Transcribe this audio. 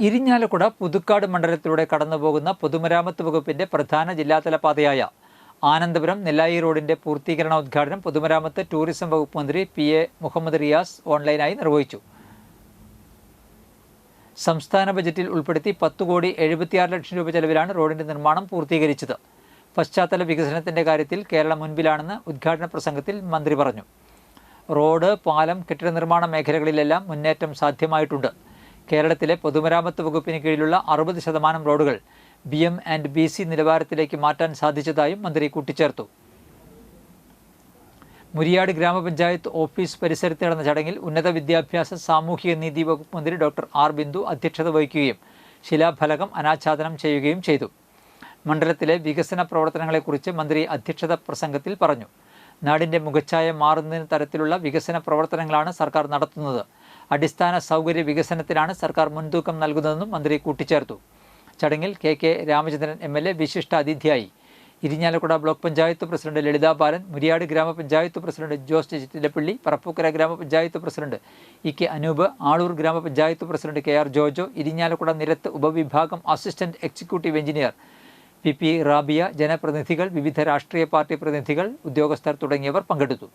ഇരിഞ്ഞാലക്കുട പുതുക്കാട് മണ്ഡലത്തിലൂടെ കടന്നുപോകുന്ന പൊതുമരാമത്ത് വകുപ്പിന്റെ പ്രധാന ജില്ലാതല പാതയായ ആനന്ദപുരം നെല്ലായി റോഡിന്റെ പൂർത്തീകരണോദ്ഘാടനം പൊതുമരാമത്ത് ടൂറിസം വകുപ്പ് മന്ത്രി പി.എ. മുഹമ്മദ് റിയാസ് ഓൺലൈനായി നിർവഹിച്ചു. സംസ്ഥാന ബജറ്റിൽ ഉൾപ്പെടുത്തി 10,76 ലക്ഷം രൂപ ചെലവിലാണ് റോഡിന്റെ നിർമ്മാണം പൂർത്തീകരിച്ചത്. പശ്ചാത്തല വികസനത്തിന്റെ കാര്യത്തിൽ കേരളം മുൻപിലാണെന്ന് ഉദ്ഘാടന പ്രസംഗത്തിൽ മന്ത്രി പറഞ്ഞു. റോഡ്, പാലം, കെട്ടിട നിർമ്മാണ മേഖലകളിലെല്ലാം മുന്നേറ്റം സാധ്യമായിട്ടുണ്ട്. കേരളത്തിലെ പൊതുമരാമത്ത് വകുപ്പിന് കീഴിലുള്ള 60% റോഡുകൾ BM&BC നിലവാരത്തിലേക്ക് മാറ്റാൻ സാധിച്ചതായും മന്ത്രി കൂട്ടിച്ചേർത്തു. മുരിയാട് ഗ്രാമപഞ്ചായത്ത് ഓഫീസ് പരിസരത്ത് നടന്ന ചടങ്ങിൽ ഉന്നത വിദ്യാഭ്യാസ സാമൂഹിക നീതി വകുപ്പ് മന്ത്രി ഡോക്ടർ ആർ ബിന്ദു അധ്യക്ഷത വഹിക്കുകയും ശിലാഫലകം അനാച്ഛാദനം ചെയ്യുകയും ചെയ്തു. മണ്ഡലത്തിലെ വികസന പ്രവർത്തനങ്ങളെക്കുറിച്ച് മന്ത്രി അധ്യക്ഷത പ്രസംഗത്തിൽ പറഞ്ഞു. നാടിൻ്റെ മുഖച്ഛായ മാറുന്നതിന് തരത്തിലുള്ള വികസന പ്രവർത്തനങ്ങളാണ് സർക്കാർ നടത്തുന്നത്. അടിസ്ഥാന സൗകര്യ വികസനത്തിനാണ് സർക്കാർ മുൻതൂക്കം നൽകുന്നതെന്നും മന്ത്രി കൂട്ടിച്ചേർത്തു. ചടങ്ങിൽ കെ രാമചന്ദ്രൻ MLA വിശിഷ്ട അതിഥിയായി. ഇരിഞ്ഞാലക്കുട ബ്ലോക്ക് പഞ്ചായത്ത് പ്രസിഡന്റ് ലളിത ബാലൻ, മുരിയാട് ഗ്രാമപഞ്ചായത്ത് പ്രസിഡന്റ് ജോസ് ചിറ്റിലപ്പള്ളി, പറപ്പൂക്കര ഗ്രാമപഞ്ചായത്ത് പ്രസിഡന്റ് EK അനൂപ്, ആളൂർ ഗ്രാമപഞ്ചായത്ത് പ്രസിഡന്റ് KR ജോജോ, ഇരിഞ്ഞാലക്കുട നിരത്ത് ഉപവിഭാഗം assistant executive engineer PP Rabiya, ജനപ്രതിനിധികൾ, വിവിധ രാഷ്ട്രീയ പാർട്ടി പ്രതിനിധികൾ, ഉദ്യോഗസ്ഥർ തുടങ്ങിയവർ പങ്കെടുത്തു.